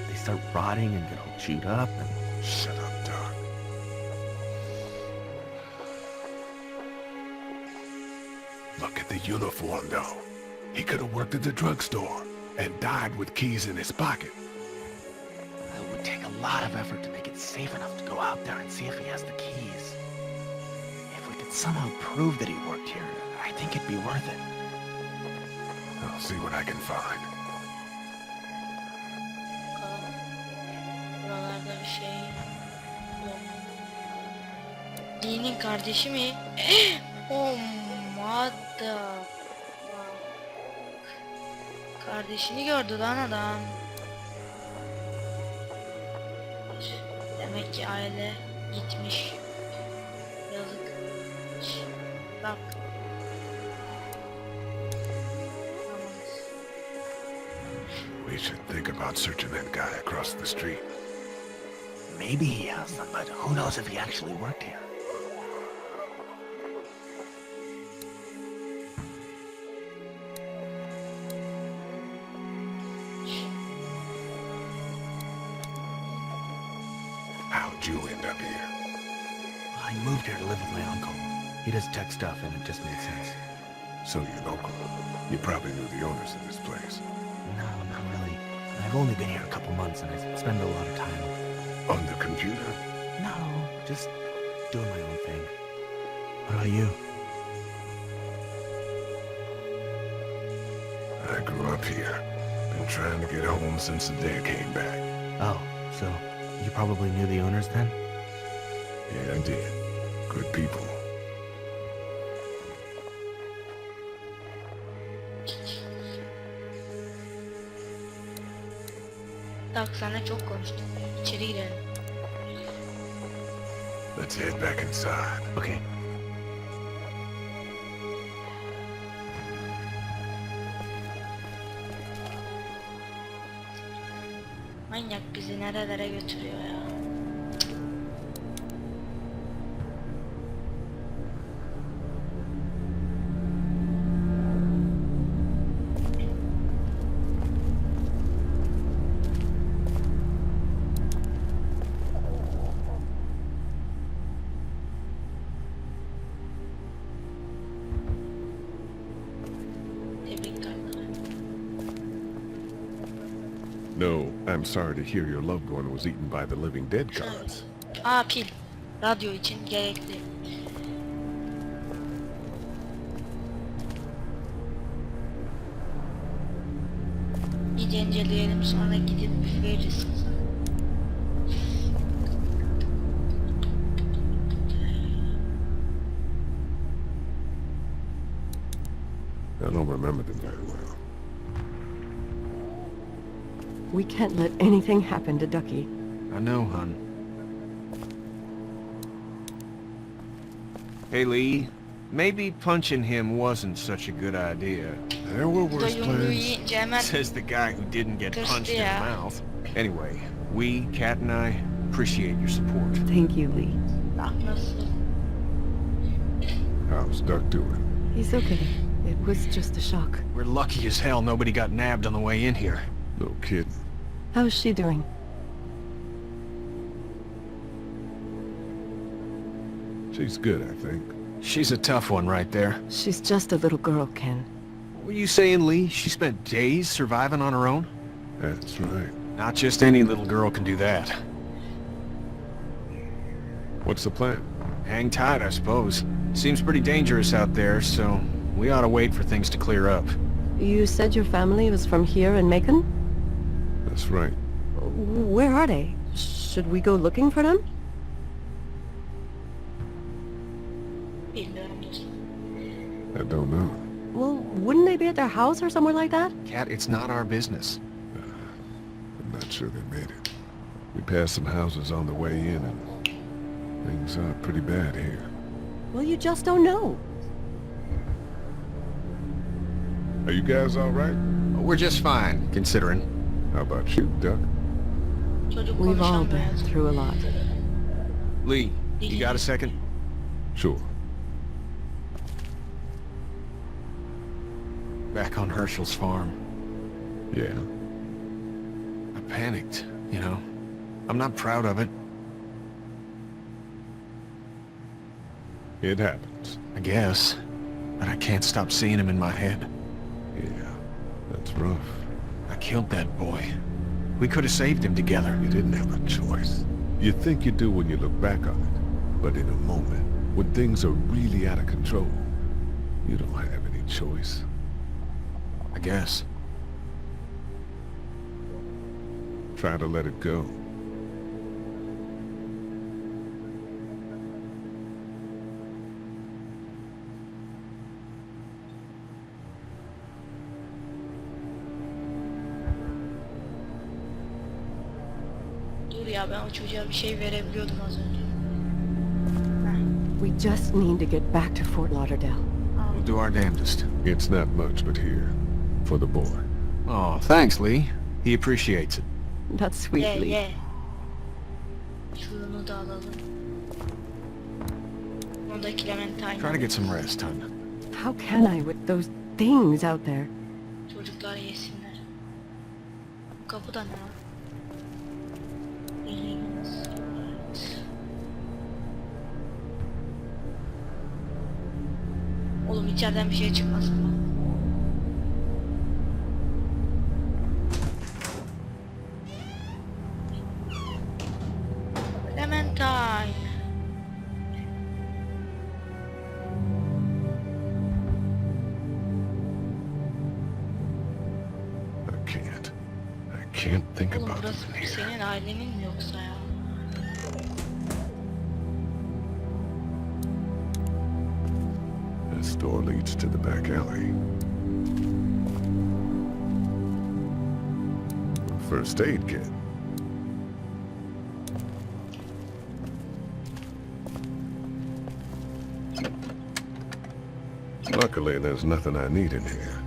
They start rotting and get all chewed up and... Shut up, Doc. Look at the uniform, though. He could have worked at the drugstore and died with keys in his pocket. It would take a lot of effort to make it safe enough to go out there and see if he has the keys. If we could somehow prove that he worked here, I think it'd be worth it. I'll see what I can find. Buralarda bir şey yok. Dean'in kardeşi mi? Oh mother. Kardeşini gördü lan adam. Demek ki aile Gitmiş. Yazık. Bak. We should think about searching that guy across the street. Maybe he has them, but who knows if he actually worked here? How'd you end up here? I moved here to live with my uncle. He does tech stuff, and it just made sense. So you're local. You probably knew the owners of this place. No, not really. I've only been here a couple months, and I spend a lot of time. On the computer? No, just doing my own thing. What about you? I grew up here. Been trying to get home since the day I came back. Oh, so you probably knew the owners then? Yeah, I did. Good people. Tak sana çok konuştum. İçeri girelim. Let's head back inside. Okay. Manyak bizi nerelere götürüyor ya. No, I'm sorry to hear your loved one was eaten by the living dead gods. Aa, pil. Radyo için gerekli. İyice inceleyelim, sonra gidip veririz. I don't remember them very well. We can't let anything happen to Ducky. I know, hun. Hey, Lee. Maybe punching him wasn't such a good idea. There were worse Yumruğu plans. yiyince hemen Says the guy who didn't get Thirsty, punched in yeah. the mouth. Anyway, we, Kat and I, appreciate your support. Thank you, Lee. nasıl? How's Duck doing? He's okay. It was just a shock. We're lucky as hell nobody got nabbed on the way in here. No kidding. How's she doing? She's good, I think. She's a tough one right there. She's just a little girl, Ken. What were you saying, Lee? She spent days surviving on her own? That's right. Not just any little girl can do that. What's the plan? Hang tight, I suppose. Seems pretty dangerous out there, so we ought to wait for things to clear up. You said your family was from here in Macon? That's right. Where are they? Should we go looking for them? Bilmiyorum dostum. I don't know. Well, wouldn't they be at their house or somewhere like that? Kat, it's not our business. I'm not sure they made it. We passed some houses on the way in, and things are pretty bad here. Well, you just don't know. Are you guys all right? We're just fine, considering. How about you, Duck? Çocuk We've all konuşan been beyaz. through a lot. Lee, you got a second? Sure. Back on Herschel's farm. Yeah. I panicked, you know. I'm not proud of it. It happens. I guess. But I can't stop seeing him in my head. Yeah. That's rough. I killed that boy. We could have saved him together. You didn't have a choice. You think you do when you look back on it. But in a moment, when things are really out of control, you don't have any choice. I guess. Try to let it go. Dur ya, ben o çocuğa bir şey verebiliyordum az önce. We just need to get back to Fort Lauderdale. We'll do our damnedest. It's not much, but here. For the boy. Oh, thanks, Lee. He appreciates it. That's sweet, Yeah, Lee. yeah. Şunu da alalım. Bunu da Clementine. Try to get some rest, hon. How can I with those things out there? Çocuklar yesinler. Bu kapıda ne var? Elimiz. Oğlum içeriden bir şey çıkmasın mı? Clementine. I can't think Oğlum about it burası in here. senin ailenin mi yoksa ya? This door leads to the back alley. First aid kit. Luckily, there's nothing I need in here.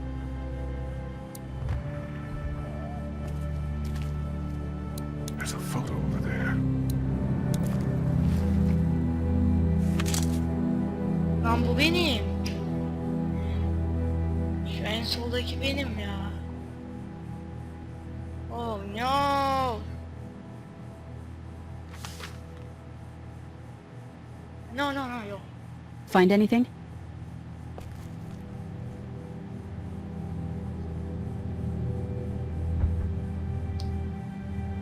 There's a photo over there. Lan bu benim. Şu en soldaki benim ya. Oh no. No, yok. Find anything?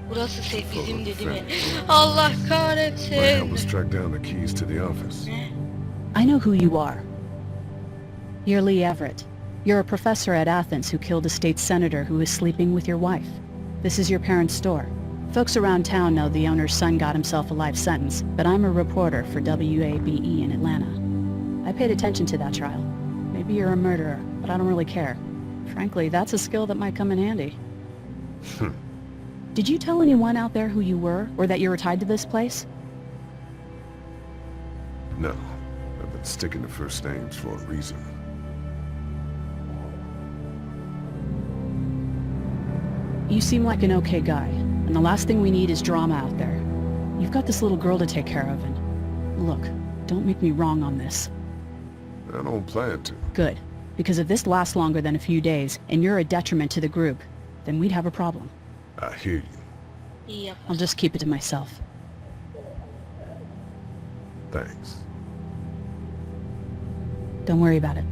Burası bizim dedi mi? Allah My kahretsin. help us track down the keys to the office. Ne? I know who you are. You're Lee Everett. You're a professor at Athens who killed a state senator who was sleeping with your wife. This is your parents' store. Folks around town know the owner's son got himself a life sentence, but I'm a reporter for WABE in Atlanta. I paid attention to that trial. Maybe you're a murderer, but I don't really care. Frankly, that's a skill that might come in handy. Did you tell anyone out there who you were, or that you were tied to this place? No, I've been sticking to first names for a reason. You seem like an okay guy, and the last thing we need is drama out there. You've got this little girl to take care of, and look, don't make me wrong on this. I don't plan to. Good, because if this lasts longer than a few days, and you're a detriment to the group, then we'd have a problem. I hear you. İyi yap. I'll just keep it to myself. Thanks. Don't worry about it.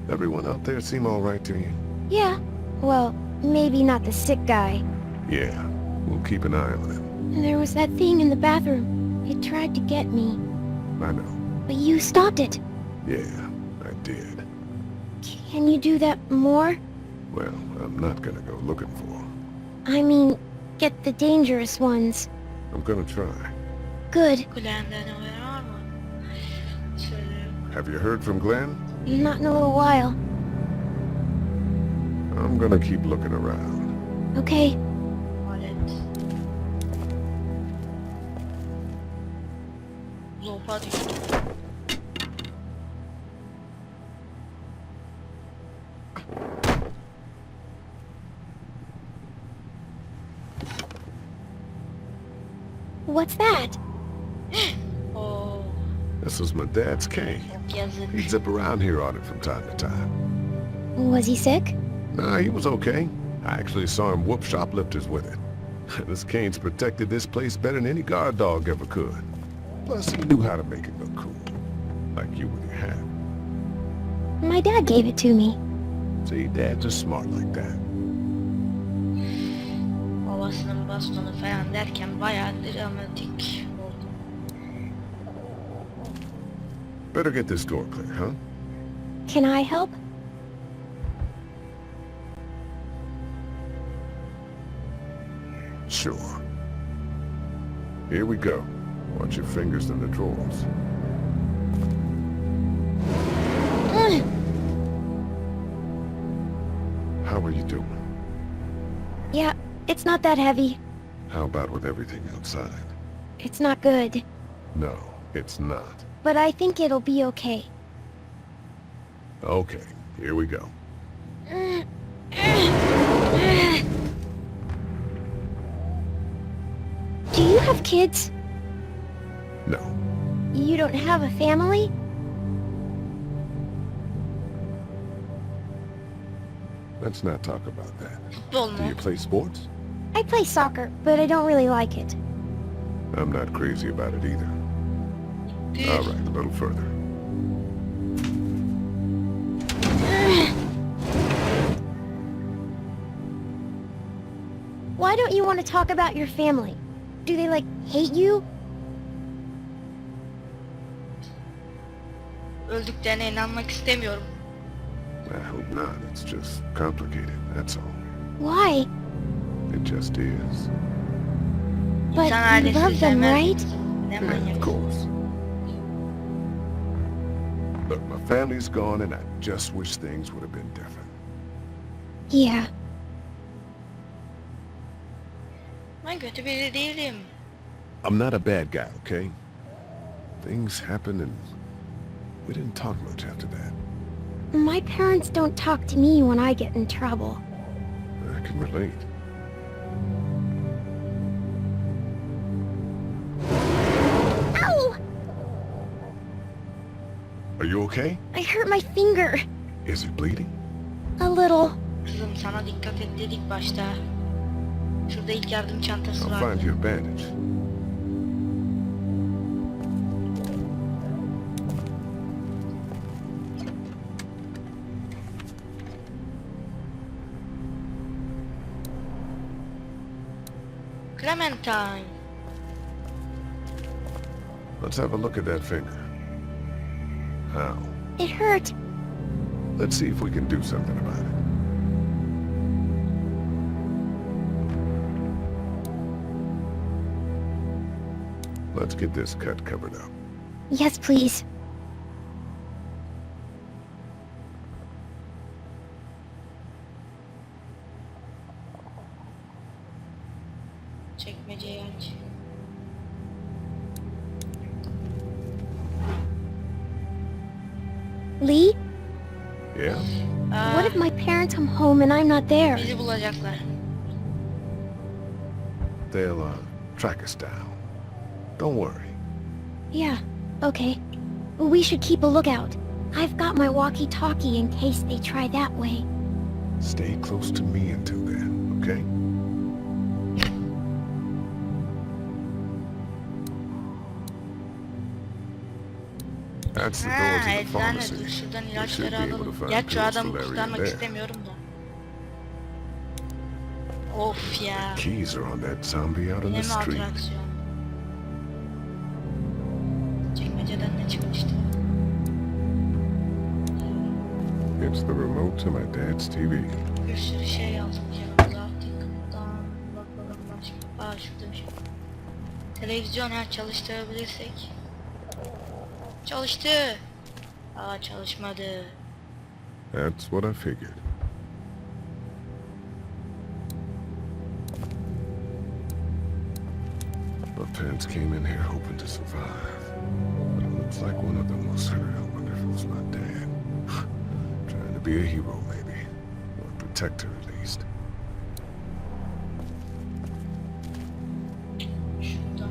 Everyone out there seem all right to you? Yeah. Well, maybe not the sick guy. Yeah, we'll keep an eye on him. There was that thing in the bathroom. It tried to get me. I know. But you stopped it. Yeah, I did. Can you do that more? Well, I'm not gonna go looking for him. I mean, get the dangerous ones. I'm gonna try. Good. Glenn'den haber var mı? Söyle. Have you heard from Glenn? Not in a little while. I'm gonna keep looking around. Okay. Alet. Zopa düştü. What's that? Oh, This was my dad's cane. çok yazık. He'd zip around here on it from time to time. Was he sick? Nah, he was okay. I actually saw him whoop shoplifters with it. This cane's protected this place better than any guard dog ever could. Plus, he knew how to make it look cool. Like you with your hat. My dad gave it to me. See, dads are smart like that. Babasının bastonu falan derken bayağı dramatik oldu. Better get this door clear, huh? Can I help? Sure. Here we go. Watch your fingers in the drawers. How are you doing? Yeah, it's not that heavy. How about with everything outside? It's not good. No, it's not. But I think it'll be okay. Okay, here we go. Do you have kids? No. You don't have a family? Let's not talk about that. Futbol Do mu? you play sports? I play soccer, but I don't really like it. I'm not crazy about it either. Değil. All right, a little further. Why don't you want to talk about your family? Do they, like, hate you? Öldüklerine inanmak istemiyorum. I hope not. It's just complicated, that's all. Why? It just is. But İnsan you ailesi love them, sevmez. right? Ne Yeah, manyak. of course. Look, my family's gone and I just wish things would have been different. Yeah. Ben kötü biri değilim. I'm not a bad guy, okay? Things happened and we didn't talk much after that. My parents don't talk to me when I get in trouble. I can relate. Ow! Are you okay? I hurt my finger. Is it bleeding? A little. Kızım sana dikkat et dedik başta. Şurada ilk yardım çantası I'll var. find you a bandage. Clementine. Let's have a look at that finger. How? It hurt. Let's see if we can do something about it. Let's get this cut covered up. Yes, please. Çekmeceyi aç. Lee? Yeah? What if my parents come home and I'm not there? Bizi bulacaklar. They'll, track us down. Don't worry. Yeah, okay. We should keep a lookout. I've got my walkie-talkie in case they try that way. Stay close to me until then, okay? That's the door Ha, to the eczane. pharmacy. Dur şuradan We should ilaçları be able to alalım. find Gerçi o pills adamı for Larry in kurtarmak there. istemiyorum da. Of ya. Keys are on that zombie out on Yine the mi street. atraksiyon? Çekmeceden ne çıkmıştı? It's the remote to my dad's TV. Bir sürü şey aldık yanımıza artık. Buradan bakalım başka. Aa şurada bir şey. Televizyon çalıştırabilirsek. Çalıştı. Aa çalışmadı. That's what I figured. My parents came in here hoping to survive. But it looks like one of them was hurt. I wonder if it was my dad. Trying to be a hero, maybe. Or a protector, at least. Şuradan.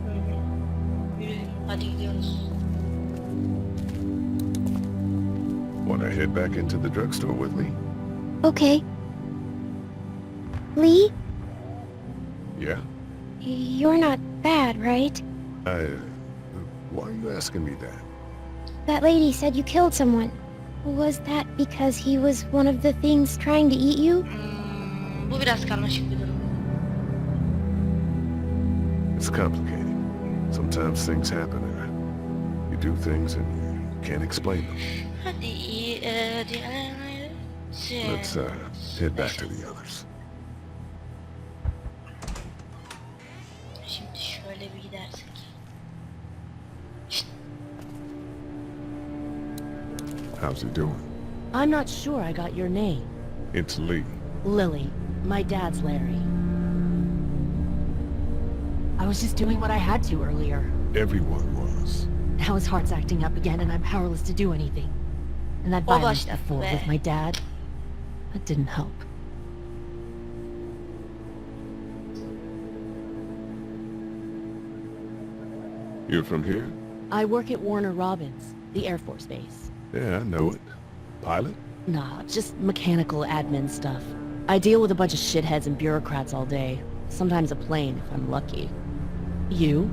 Böyle. Yürüyün. Hadi gidiyoruz. Want to head back into the drugstore with me? Okay. Lee? Yeah? You're not bad, right? Why are you asking me that? That lady said you killed someone. Was that because he was one of the things trying to eat you? Bu biraz karmaşık bir durum. It's complicated. Sometimes things happen and you do things and you can't explain them. Hadi diğerlerine Let's head back to the others. Şimdi şöyle bir gidersek. İşte How's he doing? I'm not sure I got your name. It's Lee. Lily. My dad's Larry. I was just doing what I had to earlier. Everyone was. Now his heart's acting up again and I'm powerless to do anything. And that O violence başlattı before be. with my dad, that didn't help. You're from here? I work at Warner Robins, the Air Force Base. Yeah, I know it. Pilot? Nah, just mechanical admin stuff. I deal with a bunch of shitheads and bureaucrats all day. Sometimes a plane, if I'm lucky. You?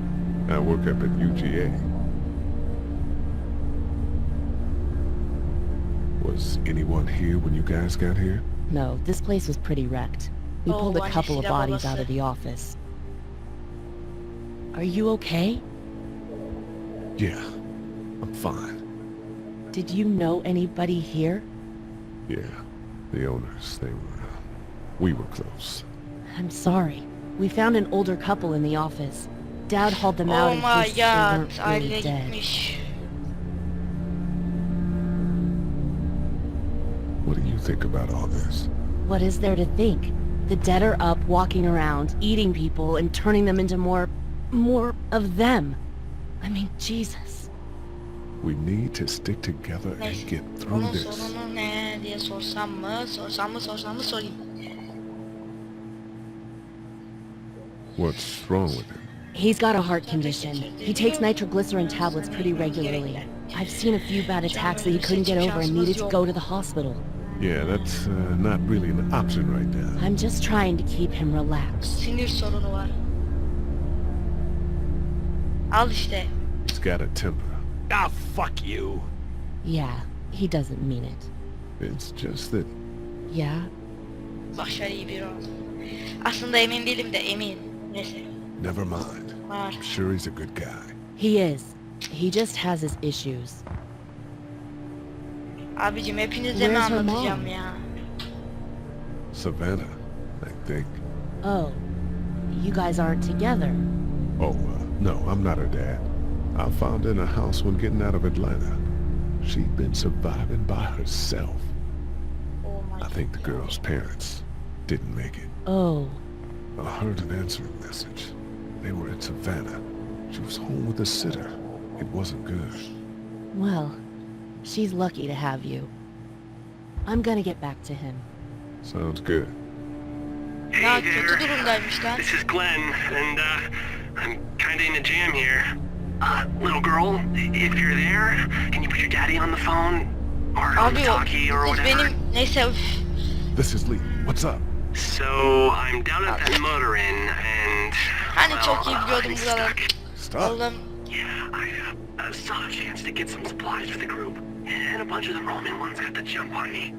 I work up at UGA. Was anyone here when you guys got here? No, this place was pretty wrecked. We Oh, pulled a I couple see of that bodies babası. out of the office. Are you okay? Yeah, I'm fine. Did you know anybody here? Yeah, the owners, we were close. I'm sorry. We found an older couple in the office. Dad hauled them out Oh in my case they god, weren't aile really dead. gitmiş. What do you think about all this? What is there to think? The dead are up, walking around, eating people, and turning them into more of them. I mean, Jesus. We need to stick together and Neyse. get through Onun this. sorunu ne diye sorsam mı sorayım. What's wrong with him? He's got a heart condition. He takes nitroglycerin tablets pretty regularly. I've seen a few bad attacks that he couldn't get over and needed to go to the hospital. Yeah, that's not really an option right now. I'm just trying to keep him relaxed. Sinir sorunu var. Al işte. He's got a temper. Ah, fuck you. Yeah, he doesn't mean it. It's just that Yeah? Başarı iyi biri oldu. Aslında emin değilim de emin. Neyse. never mind. Var. I'm sure he's a good guy. He is. He just has his issues. Abicim hepinize mi Where's her anlatacağım mom? ya? Savannah, I think. Oh, you guys aren't together. Oh, no, I'm not her dad. I found her in a house when getting out of Atlanta. She'd been surviving by herself. Oh my I think the girl's parents didn't make it. Oh, I heard an answering message. They were in Savannah. She was home with a sitter. It wasn't good. well, she's lucky to have you. I'm gonna get back to him. Sounds good. Ya kötü durumdaymış lan. This is Glenn, and I'm kinda in a jam here. Little girl, if you're there, can you put your daddy on the phone? Or on the Abi o talkie or kız whatever? benim neyse üf. This is Lee. What's up? So, I'm down at that motor inn, and... Hani çok iyi biliyordum I'm buraları. stuck. Stop. Oğlum Yeah, I saw a chance to get some supplies for the group, and a bunch of the Roman ones got the jump on me.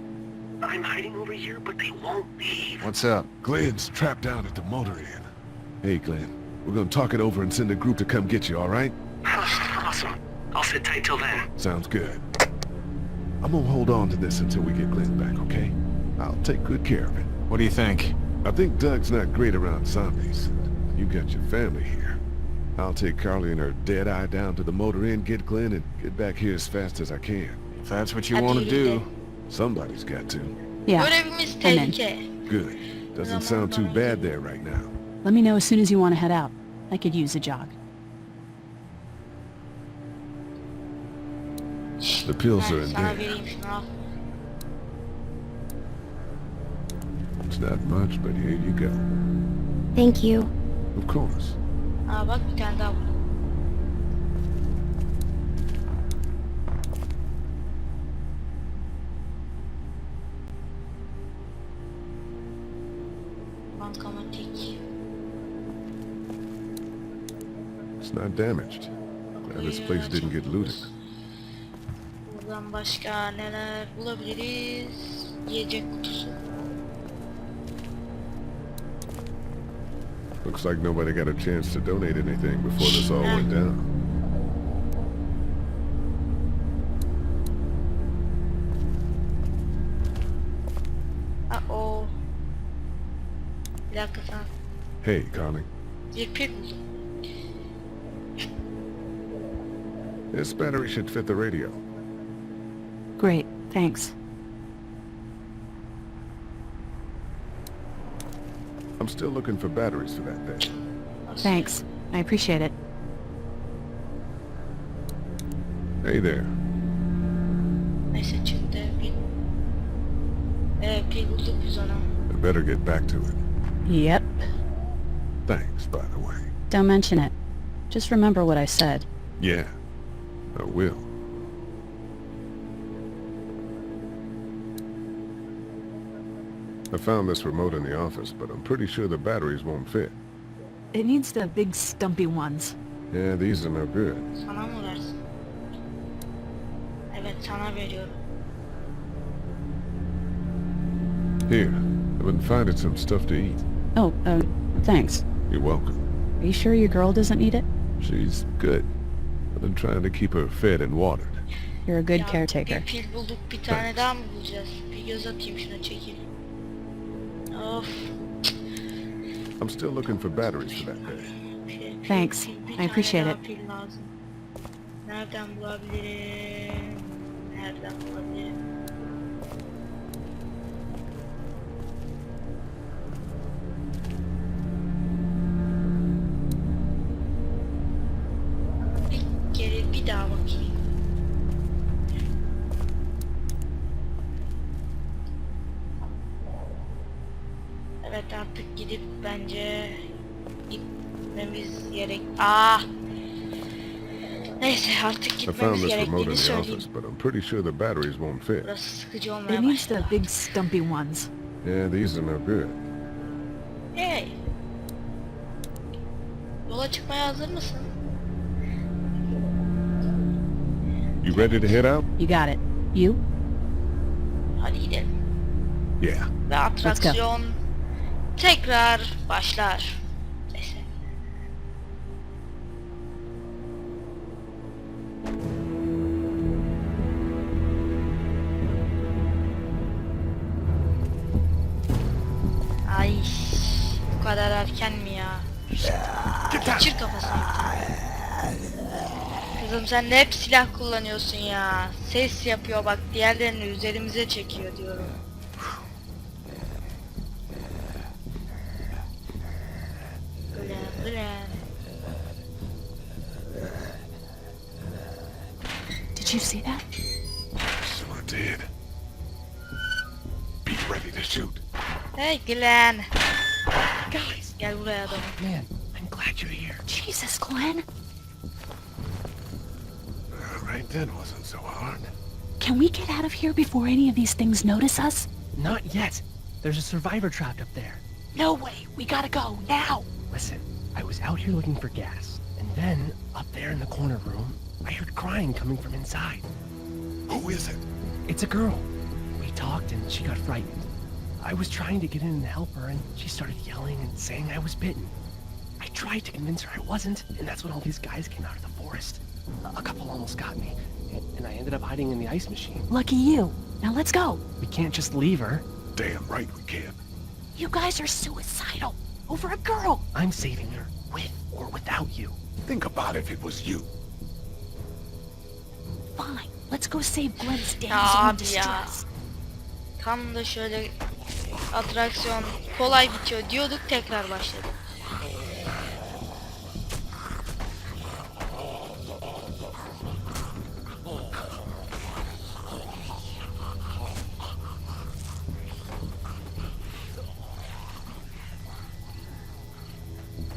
I'm hiding over here, but they won't leave. What's up? Glenn's trapped down at the motor inn. Hey, Glenn. We're gonna talk it over and send a group to come get you, all right? Awesome. I'll sit tight till then. Sounds good. I'm gonna hold on to this until we get Glenn back, okay? I'll take good care of it. What do you think? I think Doug's not great around zombies. You got your family here. I'll take Carly and her dead eye down to the motor inn, get Glenn, and get back here as fast as I can. If that's what you Hadi want to yürü do. de. Somebody's got to. Yeah. Görevimiz in. tehlike. Good. Doesn't sound too bad there right now. Let me know as soon as you want to head out. I could use a jog. The pills are Ben in sana there. vereyim şunu al. It's not much, but here you go. Thank you. Of course. Aa bak bir tane daha buldum. Bankamatik. It's not damaged. Glad this place didn't get looted. Buradan başka neler bulabiliriz? Yiyecek kutusu. Looks like nobody got a chance to donate anything before this all went down. O. Bir dakika sana. Hey, Carly. Bir pil buldum. This battery should fit the radio. Great, thanks. I'm still looking for batteries for that thing. Thanks. I appreciate it. Hey there. Neyse çıktı. Pil bulduk biz ona. I better get back to it. Yep. Thanks, by the way. Don't mention it. Just remember what I said. Yeah, I will. I found this remote in the office, but I'm pretty sure the batteries won't fit. It needs the big stumpy ones. Yeah, these are no good. Sana mı versin? Evet, sana veriyorum. Here, I've been finding some stuff to eat. Oh, thanks. You're welcome. Are you sure your girl doesn't need it? She's good. I've been trying to keep her fed and watered. You're a good Ya, caretaker. Bir pil bulduk, bir tane daha mı bulacağız? Bir göz atayım şuna, çekil. Of. I'm still looking for batteries for that thing. Thanks. Bir I appreciate tane it. daha pil lazım. Nereden bulabilirim? Nereden bulabilirim? Bir kere bir daha bakayım. Evet, artık gidip bence gitmemiz gerek. Neyse, artık I found gitmemiz this remote in gerektiğini the söyleyeyim. office, but I'm pretty sure the batteries won't fit. Burası sıkıcı It olmaya needs the başladı. big stumpy ones. Yeah, these are no good. Hey. Yola çıkmaya hazır mısın? You ready to head out? You got it. You? Hadi gidelim. Yeah. Ve atraksiyon tekrar başlar. Neyse. Ay, bu kadar erken mi ya? Geçir kafasına bir tane. Kızım, sen de hep silah kullanıyorsun ya. Ses yapıyor bak, diğerlerini üzerimize çekiyor diyorum. Ulan. Did you see that? So I did. Be ready to shoot. Hey Glenn. Guys, Gel buraya adamım. man, I'm glad you're here. Jesus, Glenn. Right then wasn't so hard. Can we get out of here before any of these things notice us? Not yet. There's a survivor trapped up there. No way. We gotta go, now. Listen, I was out here looking for gas, and then, up there in the corner room, I heard crying coming from inside. Who is it? It's a girl. We talked and she got frightened. I was trying to get in and help her, and she started yelling and saying I was bitten. I tried to convince her I wasn't, and that's when all these guys came out of the forest. A couple almost got me, and I ended up hiding in the ice machine. Lucky you. Now let's go. We can't just leave her. Damn right we can't. You guys are suicidal. Over a girl. I'm saving her, with or without you. Think about if it was you. Fine. Let's go save Glenn's Ya damsel in abi ya. distress. Tam da şöyle atraksiyon kolay bitiyor diyorduk, tekrar başladı.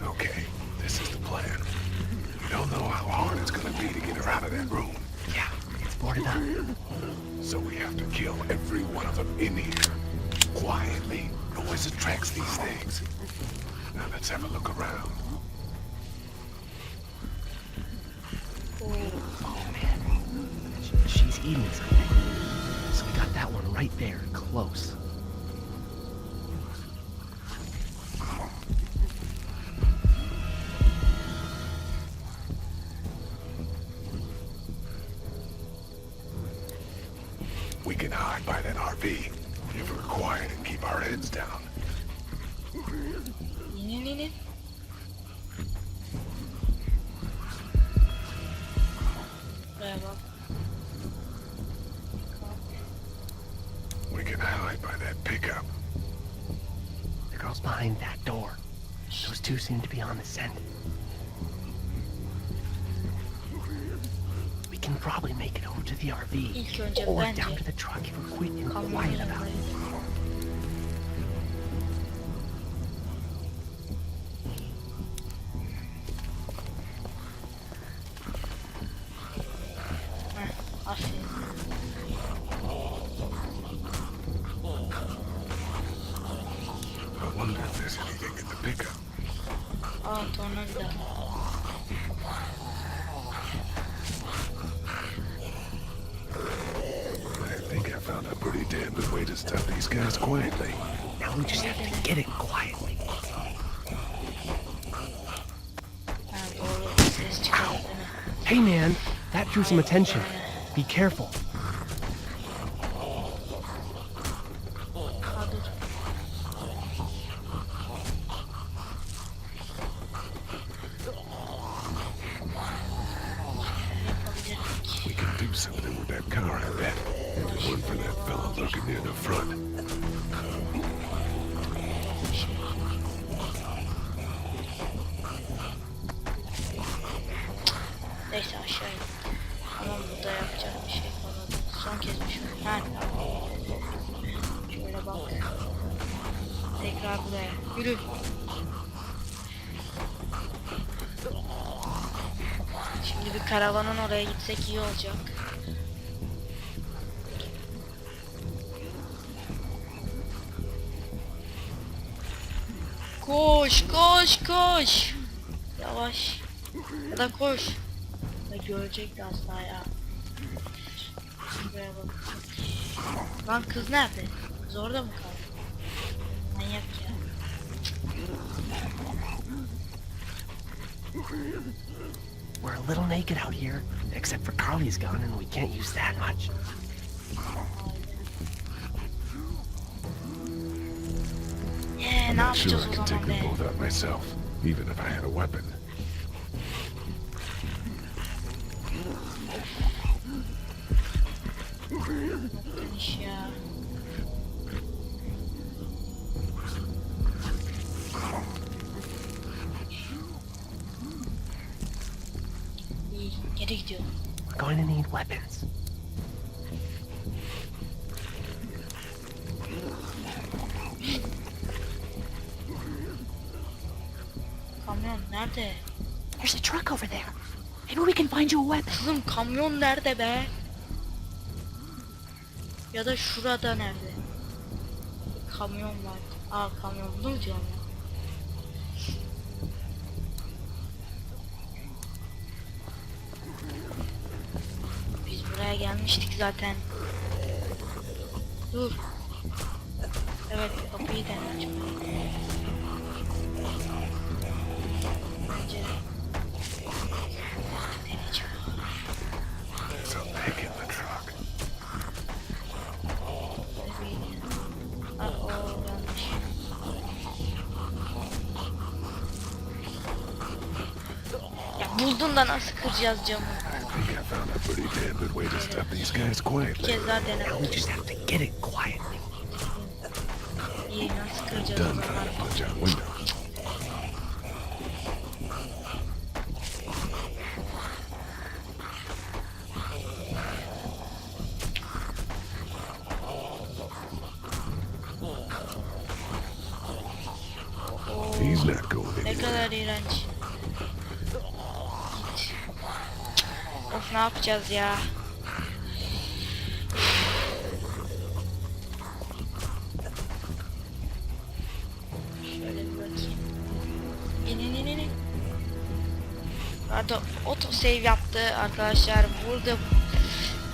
Okay, this is the plan. You don't know how hard it's gonna be to get her out of that room. Yeah, it's boarded up. So we have to kill every one of them in here. Quietly. Noise attracts these things. Now let's have a look around. Oh man, she's eating something. So we got that one right there, close. We can hide by that RV if required and keep our heads down. İnin. Buraya bak. We can hide by that pickup. They're girls behind that door. Those two seem to be on the scent. We can probably make it over to the RV. İlk önce Or bence down to the truck if we're quick and kamyonun quiet about yanındayız. it. Aferin. I wonder if there's anything in the pickup. Aa, tornavida. I think I found a pretty damn good way to stop these guys quietly. Now we just have to get it quietly. Ha, doğru. Ses çıkardı değil mi? Hey man, that drew some attention. Be careful. Ha, dur. Yapabilirdik. We can do something with that car, I bet. And there's one for that fella lurking near the front. Neyse aşağı in. Ama burada yapacak bir şey kalmadı. Son kez bir şey. Ha, tamam. Şöyle bak. Tekrar buraya. Yürü. Şimdi bir karavanın oraya gitsek iyi olacak. Koş, koş, koş. Yavaş. Ya da koş. Ya görecekti asla ya. Şuraya bak. Lan kız nerede? Kız orada mı kaldı? Manyak ya. We're a little naked out here, except for Carly's gun, and we can't use that much. Ne I'm not sure yapacağız I o can zaman take them be? both out myself, even if I had a weapon. Yaptın iş ya. İyi, geri gidiyorum. We're going to need weapons. Kamyon nerede? There's a truck over there. Maybe we can find you a weapon. Kızım kamyon nerede be? Ya da şurada nerede? Kamyon var. Aa, kamyon bunu mu diyorum ya? Biz buraya gelmiştik zaten. Dur. Evet, kapıyı dene açmayı. Bence deneyeceğim. There's a pig in the truck. Aa, o yanlış. Ya buldun da nasıl kıracağız camı? I think I found a pretty damn good way to stop these guys Bir quietly. kez daha Now we denemek. just have to get it quietly. İyi, nasıl kıracağız o Done zaman? trying to punch out windows. He's not going Ne anywhere. kadar iğrenç. Git. Of, ne yapacağız ya? Şöyle bir bakayım. İn. Pardon, autosave yaptı arkadaşlar. Burada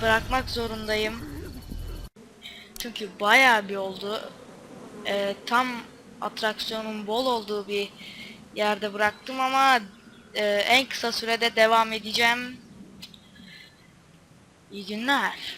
bırakmak zorundayım. Çünkü bayağı bir oldu. Tam atraksiyonun bol olduğu bir yerde bıraktım ama en kısa sürede devam edeceğim. İyi günler.